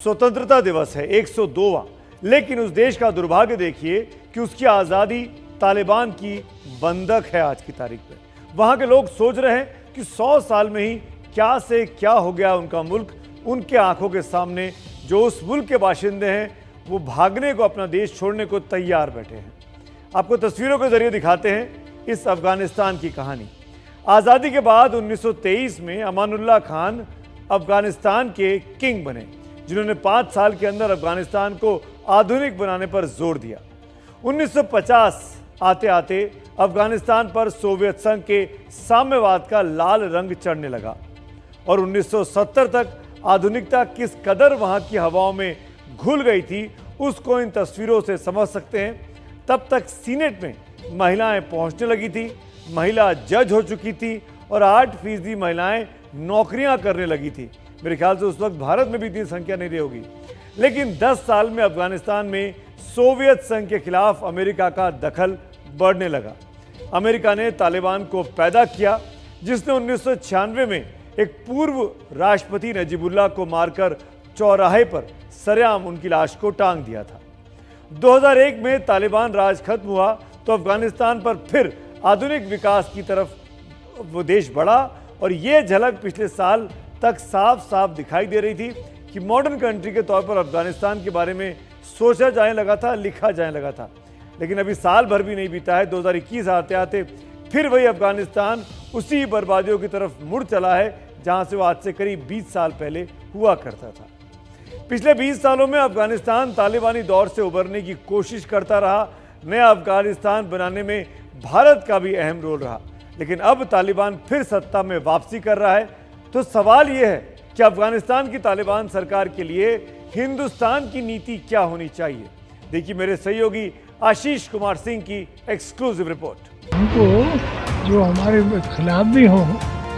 स्वतंत्रता दिवस है 102वां, लेकिन उस देश का दुर्भाग्य देखिए कि उसकी आज़ादी तालिबान की बंधक है। आज की तारीख में वहां के लोग सोच रहे हैं कि 100 साल में ही क्या से क्या हो गया उनका मुल्क। उनके आंखों के सामने जो उस मुल्क के बाशिंदे हैं वो भागने को, अपना देश छोड़ने को तैयार बैठे हैं। आपको तस्वीरों के जरिए दिखाते हैं इस अफगानिस्तान की कहानी। आज़ादी के बाद 1923 में अमानुल्लाह खान अफगानिस्तान के किंग बने, जिन्होंने 5 साल के अंदर अफगानिस्तान को आधुनिक बनाने पर जोर दिया। 1950 आते आते अफगानिस्तान पर सोवियत संघ के साम्यवाद का लाल रंग चढ़ने लगा और 1970 तक आधुनिकता किस कदर वहां की हवाओं में घुल गई थी उसको इन तस्वीरों से समझ सकते हैं। तब तक सीनेट में महिलाएं पहुंचने लगी थी, महिला जज हो चुकी थी और 8% महिलाएं नौकरियां करने लगी थी। मेरे ख्याल से उस वक्त भारत में भी इतनी संख्या नहीं रही होगी। लेकिन 10 साल में अफगानिस्तान में सोवियत संघ के खिलाफ अमेरिका का दखल बढ़ने लगा। अमेरिका ने तालिबान को पैदा किया, जिसने 1996 में एक पूर्व राष्ट्रपति नजीबुल्लाह को मारकर चौराहे पर सरेआम उनकी लाश को टांग दिया था। 2001 में तालिबान राज खत्म हुआ तो अफगानिस्तान पर फिर आधुनिक विकास की तरफ वो देश बढ़ा और ये झलक पिछले साल तक साफ साफ दिखाई दे रही थी कि मॉडर्न कंट्री के तौर पर अफगानिस्तान के बारे में सोचा जाने लगा था, लिखा जाने लगा था। लेकिन अभी साल भर भी नहीं बीता है, 2021 आते आते फिर वही अफगानिस्तान उसी बर्बादियों की तरफ मुड़ चला है जहां से वो आज से करीब 20 साल पहले हुआ करता था। पिछले 20 सालों में अफगानिस्तान तालिबानी दौर से उबरने की कोशिश करता रहा। नया अफगानिस्तान बनाने में भारत का भी अहम रोल रहा, लेकिन अब तालिबान फिर सत्ता में वापसी कर रहा है। तो सवाल यह है कि अफगानिस्तान की तालिबान सरकार के लिए हिंदुस्तान की नीति क्या होनी चाहिए। देखिए मेरे सहयोगी आशीष कुमार सिंह की एक्सक्लूसिव रिपोर्ट। हमको जो हमारे खिलाफ भी हों,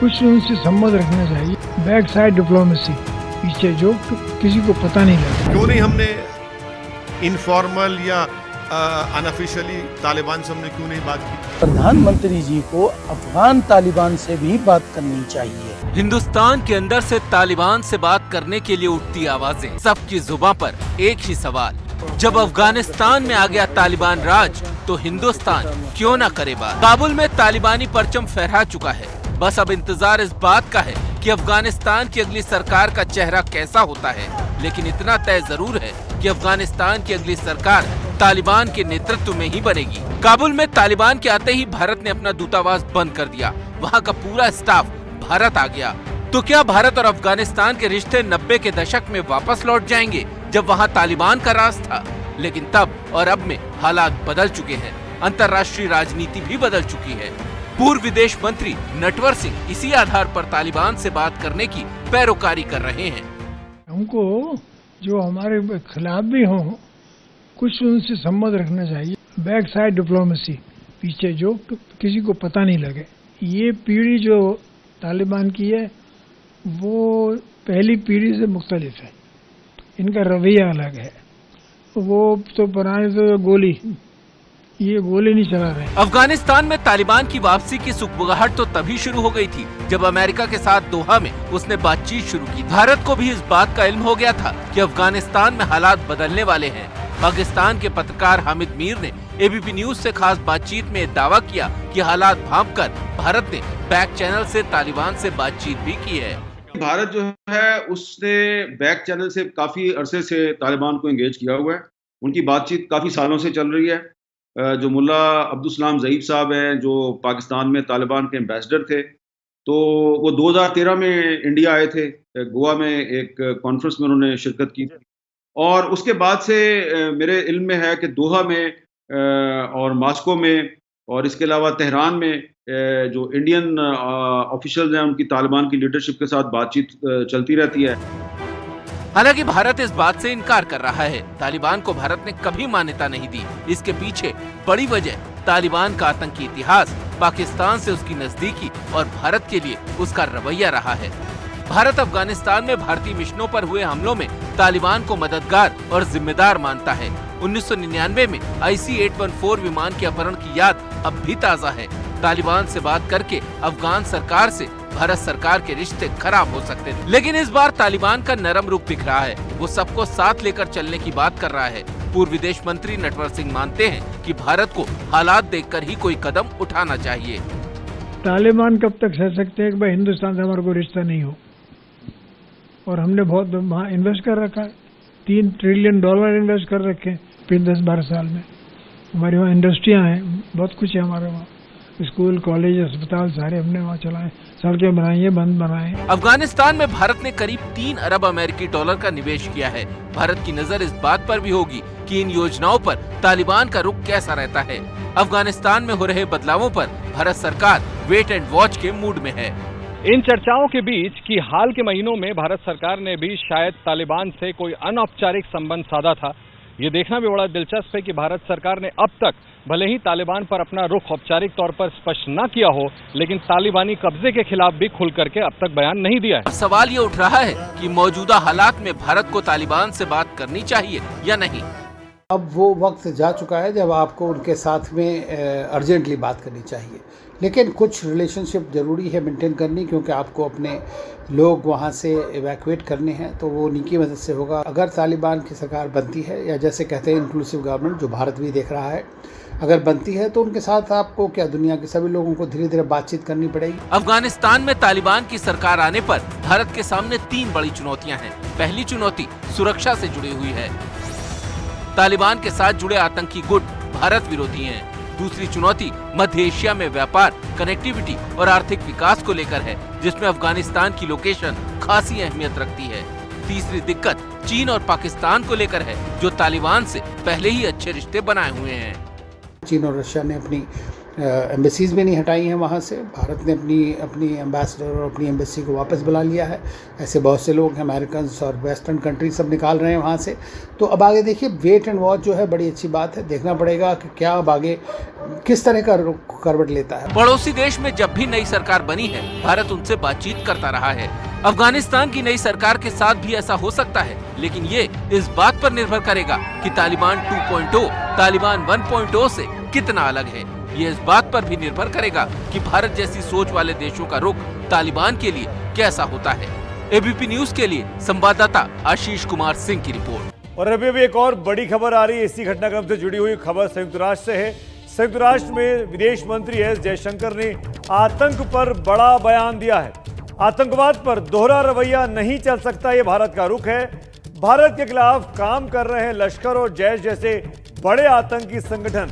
कुछ उनसे संबंध रखना चाहिए। बैक साइड डिप्लोमेसी, पीछे जो किसी को पता नहीं लगा। क्यों नहीं हमने इनफॉर्मल या अनऑफिशियली तालिबान से हमने क्यों नहीं बात की? प्रधानमंत्री जी को अफगान तालिबान से भी बात करनी चाहिए। हिंदुस्तान के अंदर से तालिबान से बात करने के लिए उठती आवाजें, सबकी जुबान पर एक ही सवाल, जब अफगानिस्तान में आ गया तालिबान राज तो हिंदुस्तान क्यों न करे बात। काबुल में तालिबानी परचम फहरा चुका है, बस अब इंतजार इस बात का है कि अफगानिस्तान की अगली सरकार का चेहरा कैसा होता है। लेकिन इतना तय जरूर है कि अफगानिस्तान की अगली सरकार तालिबान के नेतृत्व में ही बनेगी। काबुल में तालिबान के आते ही भारत ने अपना दूतावास बंद कर दिया, वहाँ का पूरा स्टाफ भारत आ गया। तो क्या भारत और अफगानिस्तान के रिश्ते 90 के दशक में वापस लौट जाएंगे, जब वहाँ तालिबान का राज था? लेकिन तब और अब में हालात बदल चुके हैं, अंतर्राष्ट्रीय राजनीति भी बदल चुकी है। पूर्व विदेश मंत्री नटवर सिंह इसी आधार पर तालिबान से बात करने की पैरोकारी कर रहे हैं। हमको जो हमारे खिलाफ भी हों, कुछ उनसे संबंध रखना चाहिए। बैक साइड डिप्लोमेसी, पीछे जो किसी को पता नहीं लगे। ये पीढ़ी जो तालिबान की है वो पहली पीढ़ी से मुख्तलिफ है, इनका रवैया अलग है। वो तो बनाए तो गोली, ये गोली नहीं चला रहे। अफगानिस्तान में तालिबान की वापसी की सुगबुगाहट तो तभी शुरू हो गई थी जब अमेरिका के साथ दोहा में उसने बातचीत शुरू की। भारत को भी इस बात का इल्म हो गया था कि अफगानिस्तान में हालात बदलने वाले हैं। पाकिस्तान के पत्रकार हामिद मीर ने एबीपी न्यूज से खास बातचीत में दावा किया कि हालात भांपकर भारत ने बैक चैनल से तालिबान से बातचीत भी की है। भारत जो है उसने बैक चैनल से काफी अरसे से तालिबान को एंगेज किया हुआ है। उनकी बातचीत काफी सालों से चल रही है। जो मुल्ला अब्दुल सलाम ज़ईद साहब हैं, जो पाकिस्तान में तालिबान के एम्बेसडर थे, तो वो 2013 में इंडिया आए थे। गोवा में एक कॉन्फ्रेंस में उन्होंने शिरकत की और उसके बाद से मेरे इल्म में है कि दोहा में और मॉस्को में और इसके अलावा तेहरान में जो इंडियन ऑफिशियल्स हैं उनकी तालिबान की लीडरशिप के साथ बातचीत चलती रहती है। हालांकि भारत इस बात से इनकार कर रहा है। तालिबान को भारत ने कभी मान्यता नहीं दी। इसके पीछे बड़ी वजह तालिबान का आतंकी इतिहास, पाकिस्तान से उसकी नजदीकी और भारत के लिए उसका रवैया रहा है। भारत अफगानिस्तान में भारतीय मिशनों पर हुए हमलों में तालिबान को मददगार और जिम्मेदार मानता है। 1999 में IC-814 विमान के अपहरण की याद अब भी ताज़ा है। तालिबान से बात करके अफगान सरकार से भारत सरकार के रिश्ते खराब हो सकते थे। लेकिन इस बार तालिबान का नरम रुख दिख रहा है। वो सबको साथ लेकर चलने की बात कर रहा है। पूर्व विदेश मंत्री नटवर सिंह मानते हैं कि भारत को हालात देखकर ही कोई कदम उठाना चाहिए। तालिबान कब तक सह सकते हैं कि भाई हिंदुस्तान से हमारा कोई रिश्ता नहीं हो, और हमने बहुत वहाँ इन्वेस्ट कर रखा है, $3 ट्रिलियन इन्वेस्ट कर रखे हैं पिछले 10-12 साल में। हमारे वहाँ इंडस्ट्रियाँ हैं, बहुत कुछ है हमारे वहाँ, स्कूल, कॉलेज, अस्पताल सारे हमने वहाँ चलाए, सड़कें बनाई है, बंद बनाए। अफगानिस्तान में भारत ने करीब $3 अरब अमेरिकी डॉलर का निवेश किया है। भारत की नजर इस बात पर भी होगी कि इन योजनाओं पर तालिबान का रुख कैसा रहता है। अफगानिस्तान में हो रहे बदलावों पर भारत सरकार वेट एंड वॉच के मूड में है। इन चर्चाओं के बीच कि हाल के महीनों में भारत सरकार ने भी शायद तालिबान से कोई अनौपचारिक संबंध साधा था, ये देखना भी बड़ा दिलचस्प है कि भारत सरकार ने अब तक भले ही तालिबान पर अपना रुख औपचारिक तौर पर स्पष्ट न किया हो, लेकिन तालिबानी कब्जे के खिलाफ भी खुल करके अब तक बयान नहीं दिया है। अब सवाल ये उठ रहा है कि मौजूदा हालात में भारत को तालिबान से बात करनी चाहिए या नहीं। अब वो वक्त जा चुका है जब आपको उनके साथ में अर्जेंटली बात करनी चाहिए, लेकिन कुछ रिलेशनशिप ज़रूरी है मेंटेन करनी, क्योंकि आपको अपने लोग वहाँ से इवैक्यूएट करने हैं, तो वो उन्हीं की मदद से होगा। अगर तालिबान की सरकार बनती है, या जैसे कहते हैं इंक्लूसिव गवर्नमेंट, जो भारत भी देख रहा है, अगर बनती है तो उनके साथ आपको क्या दुनिया के सभी लोगों को धीरे धीरे बातचीत करनी पड़ेगी। अफगानिस्तान में तालिबान की सरकार आने पर भारत के सामने 3 बड़ी चुनौतियां हैं। पहली चुनौती सुरक्षा से जुड़ी हुई है। तालिबान के साथ जुड़े आतंकी गुट भारत विरोधी हैं। दूसरी चुनौती मध्य एशिया में व्यापार, कनेक्टिविटी और आर्थिक विकास को लेकर है, जिसमें अफगानिस्तान की लोकेशन खासी अहमियत रखती है। तीसरी दिक्कत चीन और पाकिस्तान को लेकर है, जो तालिबान से पहले ही अच्छे रिश्ते बनाए हुए हैं। चीन और रशिया ने अपनी एम्बेसीज भी नहीं हटाई हैं वहाँ से। भारत ने अपनी एम्बेसडर और अपनी एम्बेसी को वापस बुला लिया है। ऐसे बहुत से लोग हैं, अमेरिकन और वेस्टर्न कंट्री सब निकाल रहे हैं वहाँ से। तो अब आगे देखिए, वेट एंड वॉच जो है बड़ी अच्छी बात है। देखना पड़ेगा कि क्या अब आगे किस तरह का करवट लेता है। पड़ोसी देश में जब भी नई सरकार बनी है, भारत उनसे बातचीत करता रहा है। अफगानिस्तान की नई सरकार के साथ भी ऐसा हो सकता है, लेकिन ये इस बात पर निर्भर करेगा कि तालिबान 2.0 तालिबान 1.0 से कितना अलग है। ये इस बात पर भी निर्भर करेगा कि भारत जैसी सोच वाले देशों का रुख तालिबान के लिए कैसा होता है। एबीपी न्यूज के लिए संवाददाता आशीष कुमार सिंह की रिपोर्ट। और अभी एक और बड़ी खबर आ रही है, इसी घटनाक्रम से जुड़ी हुई खबर संयुक्त राष्ट्र से है। संयुक्त राष्ट्र में विदेश मंत्री एस जयशंकर ने आतंक पर बड़ा बयान दिया है। आतंकवाद पर दोहरा रवैया नहीं चल सकता, ये भारत का रुख है। भारत के खिलाफ काम कर रहे हैं लश्कर और जैश जैसे बड़े आतंकी संगठन,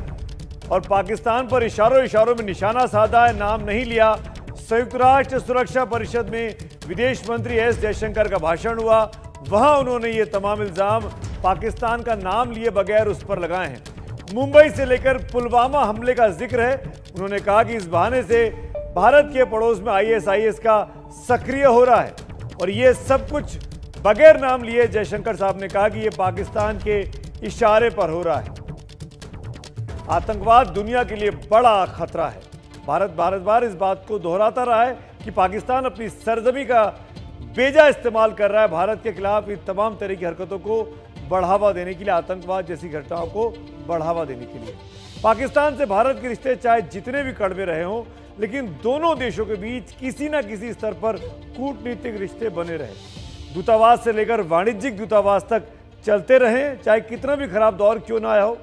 और पाकिस्तान पर इशारों में निशाना साधा है, नाम नहीं लिया। संयुक्त राष्ट्र सुरक्षा परिषद में विदेश मंत्री एस जयशंकर का भाषण हुआ, वहां उन्होंने ये तमाम इल्जाम पाकिस्तान का नाम लिए बगैर उस पर लगाए हैं। मुंबई से लेकर पुलवामा हमले का जिक्र है। उन्होंने कहा कि इस बहाने से भारत के पड़ोस में ISIS का सक्रिय हो रहा है, और ये सब कुछ बगैर नाम लिए जयशंकर साहब ने कहा कि ये पाकिस्तान के इशारे पर हो रहा है। आतंकवाद दुनिया के लिए बड़ा खतरा है। भारत बार इस बात को दोहराता रहा है कि पाकिस्तान अपनी सरजमी का बेजा इस्तेमाल कर रहा है भारत के खिलाफ इन तमाम तरह की हरकतों को बढ़ावा देने के लिए, आतंकवाद जैसी घटनाओं को बढ़ावा देने के लिए। पाकिस्तान से भारत के रिश्ते चाहे जितने भी कड़वे रहे हों, लेकिन दोनों देशों के बीच किसी न किसी स्तर पर कूटनीतिक रिश्ते बने रहे। दूतावास से लेकर वाणिज्यिक दूतावास तक चलते रहे, चाहे कितना भी खराब दौर क्यों ना आया हो।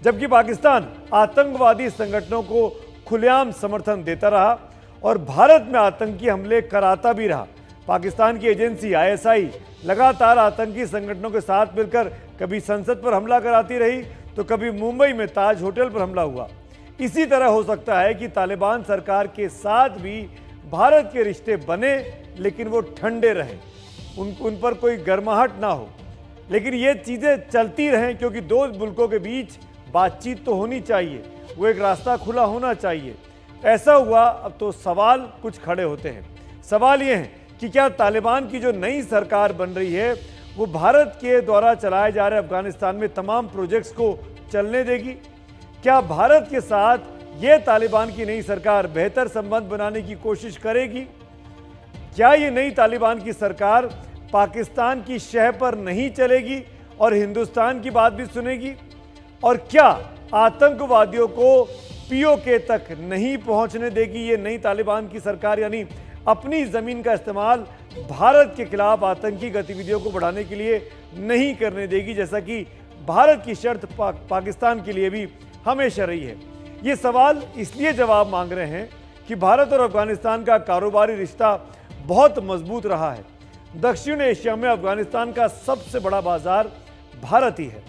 जबकि पाकिस्तान आतंकवादी संगठनों को खुलेआम समर्थन देता रहा और भारत में आतंकी हमले कराता भी रहा। पाकिस्तान की एजेंसी ISI लगातार आतंकी संगठनों के साथ मिलकर कभी संसद पर हमला कराती रही, तो कभी मुंबई में ताज होटल पर हमला हुआ। इसी तरह हो सकता है कि तालिबान सरकार के साथ भी भारत के रिश्ते बने, लेकिन वो ठंडे रहें, उन पर कोई गर्माहट ना हो, लेकिन ये चीज़ें चलती रहें, क्योंकि दो मुल्कों के बीच बातचीत तो होनी चाहिए, वो एक रास्ता खुला होना चाहिए। ऐसा हुआ, अब तो सवाल कुछ खड़े होते हैं। सवाल ये है कि क्या तालिबान की जो नई सरकार बन रही है, वो भारत के द्वारा चलाए जा रहे अफगानिस्तान में तमाम प्रोजेक्ट्स को चलने देगी? क्या भारत के साथ ये तालिबान की नई सरकार बेहतर संबंध बनाने की कोशिश करेगी? क्या ये नई तालिबान की सरकार पाकिस्तान की शह पर नहीं चलेगी और हिंदुस्तान की बात भी सुनेगी? और क्या आतंकवादियों को POK तक नहीं पहुंचने देगी ये नई तालिबान की सरकार, यानी अपनी जमीन का इस्तेमाल भारत के खिलाफ आतंकी गतिविधियों को बढ़ाने के लिए नहीं करने देगी, जैसा कि भारत की शर्त पाकिस्तान के लिए भी हमेशा रही है। ये सवाल इसलिए जवाब मांग रहे हैं कि भारत और अफगानिस्तान का कारोबारी रिश्ता बहुत मजबूत रहा है। दक्षिण एशिया में अफगानिस्तान का सबसे बड़ा बाजार भारत ही है।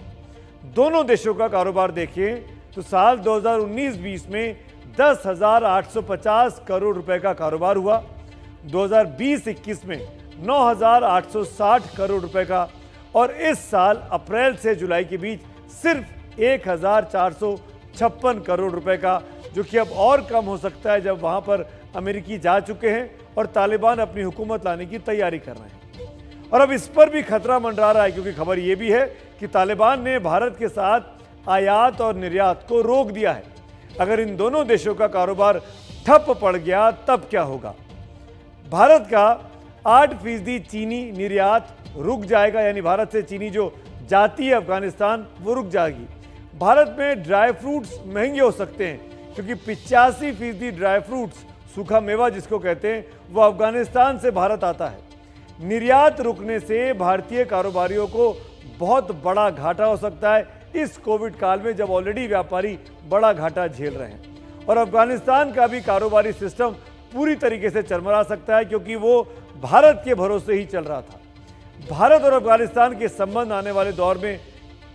दोनों देशों का कारोबार देखें तो साल 2019-20 में 10,850 करोड़ रुपए का कारोबार हुआ, 2020-21 में 9,860 करोड़ रुपए का, और इस साल अप्रैल से जुलाई के बीच सिर्फ 1,456 करोड़ रुपए का, जो कि अब और कम हो सकता है जब वहां पर अमेरिकी जा चुके हैं और तालिबान अपनी हुकूमत लाने की तैयारी कर रहे हैं। और अब इस पर भी खतरा मंडरा रहा है, क्योंकि खबर यह भी है कि तालिबान ने भारत के साथ आयात और निर्यात को रोक दिया है। अगर इन दोनों देशों का कारोबार ठप पड़ गया तब क्या होगा? भारत का 8% चीनी निर्यात रुक जाएगा, यानी भारत से चीनी जो जाती है अफगानिस्तान वो रुक जाएगी। भारत में ड्राई फ्रूट्स महंगे हो सकते हैं, क्योंकि 85% ड्राई फ्रूट्स, सूखा मेवा जिसको कहते हैं, वो अफगानिस्तान से भारत आता है। निर्यात रुकने से भारतीय कारोबारियों को बहुत बड़ा घाटा हो सकता है इस कोविड काल में, जब ऑलरेडी व्यापारी बड़ा घाटा झेल रहे हैं। और अफगानिस्तान का भी कारोबारी सिस्टम पूरी तरीके से चरमरा सकता है, क्योंकि वो भारत के भरोसे ही चल रहा था। भारत और अफगानिस्तान के संबंध आने वाले दौर में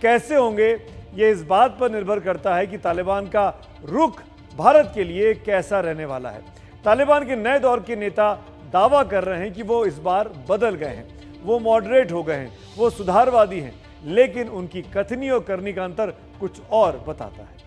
कैसे होंगे, ये इस बात पर निर्भर करता है कि तालिबान का रुख भारत के लिए कैसा रहने वाला है। तालिबान के नए दौर के नेता दावा कर रहे हैं कि वो इस बार बदल गए हैं, वो मॉडरेट हो गए हैं, वो सुधारवादी हैं, लेकिन उनकी कथनी और करनी का अंतर कुछ और बताता है।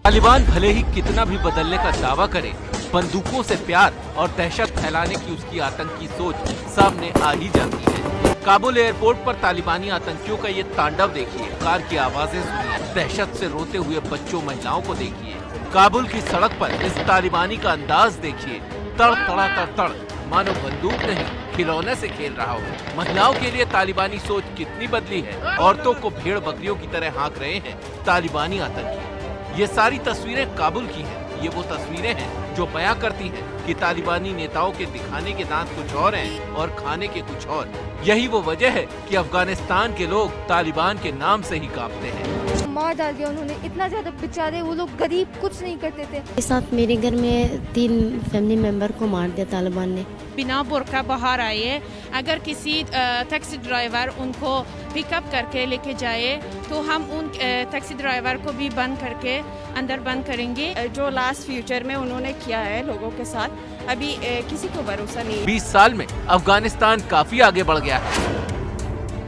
तालिबान भले ही कितना भी बदलने का दावा करे, बंदूकों से प्यार और दहशत फैलाने की उसकी आतंकी सोच सामने आ ही जाती है। काबुल एयरपोर्ट पर तालिबानी आतंकियों का ये तांडव देखिए, कार की आवाजें सुनिए, दहशत से रोते हुए बच्चों महिलाओं को देखिए। काबुल की सड़क पर इस तालिबानी का अंदाज देखिए, तड़ तड़ा तड़ तड़, मानो बंदूक नहीं खिलौने से खेल रहा हो। महिलाओं के लिए तालिबानी सोच कितनी बदली है, औरतों को भेड़ बकरियों की तरह हाँक रहे हैं तालिबानी आतंकी। ये सारी तस्वीरें काबुल की हैं। ये वो तस्वीरें हैं जो बयां करती हैं कि तालिबानी नेताओं के दिखाने के दांत कुछ और हैं और खाने के कुछ और। यही वो वजह है कि अफगानिस्तान के लोग तालिबान के नाम से ही कांपते हैं। मार डाल दिया उन्होंने, इतना ज्यादा, बेचारे वो लोग गरीब, कुछ नहीं करते थे। के साथ मेरे घर में 3 फैमिली मेंबर को मार दिया तालिबान ने। बिना बुर्का बाहर आए, अगर किसी टैक्सी ड्राइवर उनको पिकअप करके लेके जाए तो हम उन टैक्सी ड्राइवर को भी बंद करके अंदर बंद करेंगे। जो लास्ट फ्यूचर में उन्होंने किया है लोगों के साथ, अभी किसी को भरोसा नहीं। 20 साल में अफगानिस्तान काफी आगे बढ़ गया है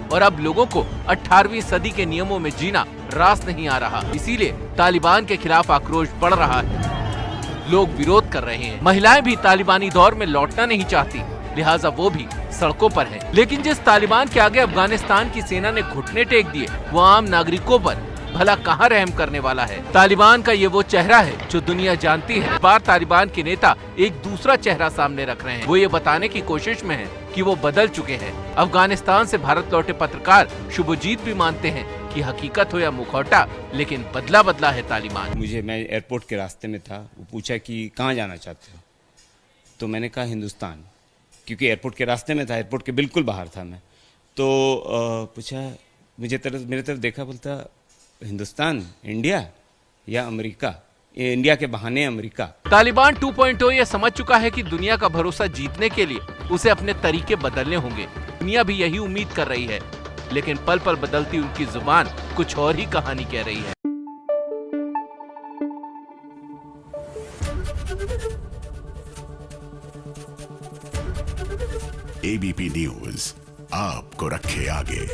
और अब लोगों को 18वीं सदी के नियमों में जीना रास नहीं आ रहा। इसीलिए तालिबान के खिलाफ आक्रोश बढ़ रहा है, लोग विरोध कर रहे हैं। महिलाएं भी तालिबानी दौर में लौटना नहीं चाहती, लिहाजा वो भी सड़कों पर है। लेकिन जिस तालिबान के आगे अफगानिस्तान की सेना ने घुटने टेक दिए, वो आम नागरिकों पर भला कहां रहम करने वाला है। तालिबान का ये वो चेहरा है जो दुनिया जानती है। इस बार तालिबान के नेता एक दूसरा चेहरा सामने रख रहे हैं। वो ये बताने की कोशिश में है कि वो बदल चुके हैं। अफगानिस्तान से भारत लौटे पत्रकार शुभजीत भी मानते हैं कि हकीकत हो या मुखौटा, लेकिन बदला बदला है तालिबान। मैं एयरपोर्ट के रास्ते में था, वो पूछा कि कहाँ जाना चाहते हो, तो मैंने कहा हिंदुस्तान, क्योंकि एयरपोर्ट के रास्ते में था, एयरपोर्ट के बिल्कुल बाहर था मैं। तो पूछा, मेरे तरफ देखा, बोलता हिंदुस्तान, इंडिया या अमेरिका, इंडिया के बहाने अमेरिका। तालिबान 2.0 ये समझ चुका है कि दुनिया का भरोसा जीतने के लिए उसे अपने तरीके बदलने होंगे। दुनिया भी यही उम्मीद कर रही है, लेकिन पल पल बदलती उनकी जुबान कुछ और ही कहानी कह रही है। एबीपी न्यूज आपको रखे आगे।